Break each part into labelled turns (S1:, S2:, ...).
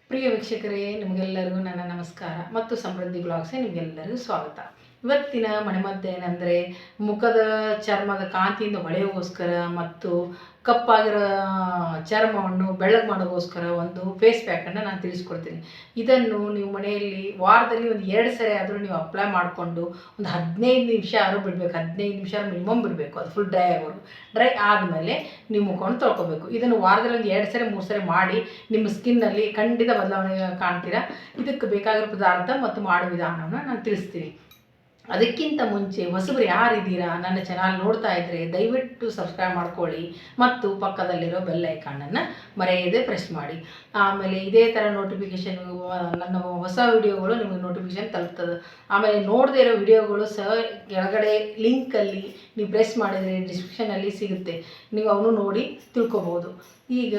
S1: ಪ್ರಿಯ ವೀಕ್ಷಕರೇ, ನಿಮಗೆಲ್ಲರಿಗೂ ನನ್ನ ನಮಸ್ಕಾರ ಮತ್ತು ಸಮೃದ್ಧಿ ಬ್ಲಾಗ್ಸ್ಗೆ ನಿಮಗೆಲ್ಲರಿಗೂ ಸ್ವಾಗತ. ಇವತ್ತಿನ ಮನೆಮದ್ದು ಏನಂದರೆ, ಮುಖದ ಚರ್ಮದ ಕಾಂತಿಯಿಂದ ಹೊಳೆಯೋಗೋಸ್ಕರ ಮತ್ತು ಕಪ್ಪಾಗಿರೋ ಚರ್ಮವನ್ನು ಬೆಳ್ಳಗೆ ಮಾಡೋಗೋಸ್ಕರ ಒಂದು ಫೇಸ್ ಪ್ಯಾಕನ್ನು ನಾನು ತಿಳಿಸ್ಕೊಡ್ತೀನಿ. ಇದನ್ನು ನೀವು ಮನೆಯಲ್ಲಿ ವಾರದಲ್ಲಿ ಒಂದು 2 ಸರಿ ಆದರೂ ನೀವು ಅಪ್ಲೈ ಮಾಡಿಕೊಂಡು ಒಂದು 15 ನಿಮಿಷ ಆದರೂ ಬಿಡಬೇಕು. 15 ನಿಮಿಷ ಮಿನಿಮಮ್ ಬಿಡಬೇಕು, ಅದು ಫುಲ್ ಡ್ರೈ ಆಗೋರು. ಡ್ರೈ ಆದಮೇಲೆ ನೀವು ಮುಖವನ್ನು ತೊಳ್ಕೊಬೇಕು. ಇದನ್ನು ವಾರದಲ್ಲಿ ಒಂದು 2 ಸರಿ 3 ಸರಿ ಮಾಡಿ ನಿಮ್ಮ ಸ್ಕಿನ್ನಲ್ಲಿ ಖಂಡಿತ ಬದಲಾವಣೆ ಕಾಣ್ತೀರಾ. ಇದಕ್ಕೆ ಬೇಕಾಗಿರೋ ಪದಾರ್ಥ ಮತ್ತು ಮಾಡೋ ವಿಧಾನವನ್ನು ನಾನು ತಿಳಿಸ್ತೀನಿ. ಅದಕ್ಕಿಂತ ಮುಂಚೆ ಹೊಸಬರು ಯಾರಿದ್ದೀರಾ ನನ್ನ ಚಾನಲ್ ನೋಡ್ತಾ ಇದ್ದರೆ ದಯವಿಟ್ಟು ಸಬ್ಸ್ಕ್ರೈಬ್ ಮಾಡ್ಕೊಳ್ಳಿ ಮತ್ತು ಪಕ್ಕದಲ್ಲಿರೋ ಬೆಲ್ ಐಕಾನನ್ನು ಮರೆಯದೆ ಪ್ರೆಸ್ ಮಾಡಿ. ಆಮೇಲೆ ಇದೇ ಥರ ನೋಟಿಫಿಕೇಷನ್, ನನ್ನ ಹೊಸ ವಿಡಿಯೋಗಳು ನಿಮಗೆ ನೋಟಿಫಿಕೇಷನ್ ತಲುಪ್ತದೆ. ಆಮೇಲೆ ನೋಡದೇ ಇರೋ ವಿಡಿಯೋಗಳು ಸಹ ಕೆಳಗಡೆ ಲಿಂಕಲ್ಲಿ ನೀವು ಪ್ರೆಸ್ ಮಾಡಿದರೆ ಡಿಸ್ಕ್ರಿಪ್ಷನಲ್ಲಿ ಸಿಗುತ್ತೆ, ನೀವು ಅವನು ನೋಡಿ ತಿಳ್ಕೊಬೋದು. ಈಗ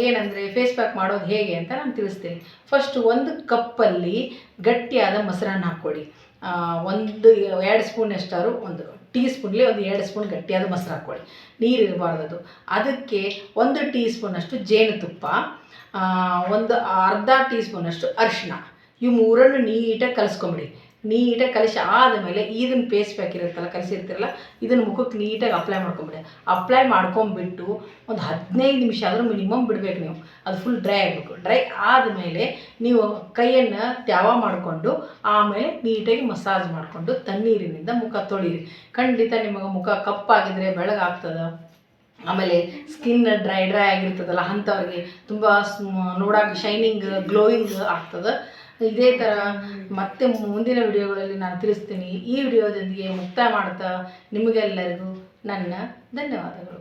S1: ಏನಂದರೆ ಫೇಸ್ ಪ್ಯಾಕ್ ಮಾಡೋದು ಹೇಗೆ ಅಂತ ನಾನು ತಿಳಿಸ್ತೀನಿ. ಫಸ್ಟು ಒಂದು ಕಪ್ಪಲ್ಲಿ ಗಟ್ಟಿಯಾದ ಮೊಸರನ್ನು ಹಾಕ್ಕೊಳ್ಳಿ. 2 ಸ್ಪೂನಷ್ಟಾದ್ರು, ಒಂದು ಟೀ ಸ್ಪೂನ್ಲಿ ಒಂದು 2 ಸ್ಪೂನ್ ಗಟ್ಟಿಯಾದ ಮೊಸರು ಹಾಕ್ಕೊಳ್ಳಿ. ನೀರು ಇರಬಾರ್ದು. ಅದಕ್ಕೆ 1 ಟೀ ಸ್ಪೂನಷ್ಟು ಜೇನುತುಪ್ಪ, ಒಂದು ಅರ್ಧ ಟೀ ಸ್ಪೂನಷ್ಟು ಅರಿಶಿನ, ಇವು ಮೂರನ್ನು ನೀಟಾಗಿ ಕಲಿಸ್ಕೊಂಬಿಡಿ. ನೀಟಾಗಿ ಕಲಿಸಿ ಆದಮೇಲೆ ಇದನ್ನು ಫೇಸ್ ಪ್ಯಾಕ್ ಇರುತ್ತಲ್ಲ, ಕಲಿಸಿರ್ತಿರಲ್ಲ, ಇದನ್ನು ಮುಖಕ್ಕೆ ನೀಟಾಗಿ ಅಪ್ಲೈ ಮಾಡ್ಕೊಂಬಿಡಿ. ಅಪ್ಲೈ ಮಾಡ್ಕೊಂಬಿಟ್ಟು ಒಂದು 15 ನಿಮಿಷ ಆದರೂ ಮಿನಿಮಮ್ ಬಿಡಬೇಕು ನೀವು. ಅದು ಫುಲ್ ಡ್ರೈ ಆಗಬೇಕು. ಡ್ರೈ ಆದಮೇಲೆ ನೀವು ಕೈಯನ್ನು ತ್ಯಾವ ಮಾಡಿಕೊಂಡು ಆಮೇಲೆ ನೀಟಾಗಿ ಮಸಾಜ್ ಮಾಡಿಕೊಂಡು ತಣ್ಣೀರಿನಿಂದ ಮುಖ ತೊಳೀರಿ. ಖಂಡಿತ ನಿಮಗೆ ಮುಖ ಕಪ್ಪಾಗಿದ್ದರೆ ಬೆಳಗಾಗ್ತದೆ. ಆಮೇಲೆ ಸ್ಕಿನ್ ಡ್ರೈ ಆಗಿರ್ತದಲ್ಲ, ಅಂಥವ್ರಿಗೆ ತುಂಬ ನೋಡೋಕೆ ಶೈನಿಂಗ್ ಗ್ಲೋಯಿಂಗ್ ಆಗ್ತದೆ. ಇದೇ ಥರ ಮತ್ತೆ ಮುಂದಿನ ವಿಡಿಯೋಗಳಲ್ಲಿ ನಾನು ತಿಳಿಸ್ತೀನಿ. ಈ ವಿಡಿಯೋದೊಂದಿಗೆ ಮುಕ್ತಾಯ ಮಾಡ್ತಾ ನಿಮಗೆಲ್ಲರಿಗೂ ನನ್ನ ಧನ್ಯವಾದಗಳು.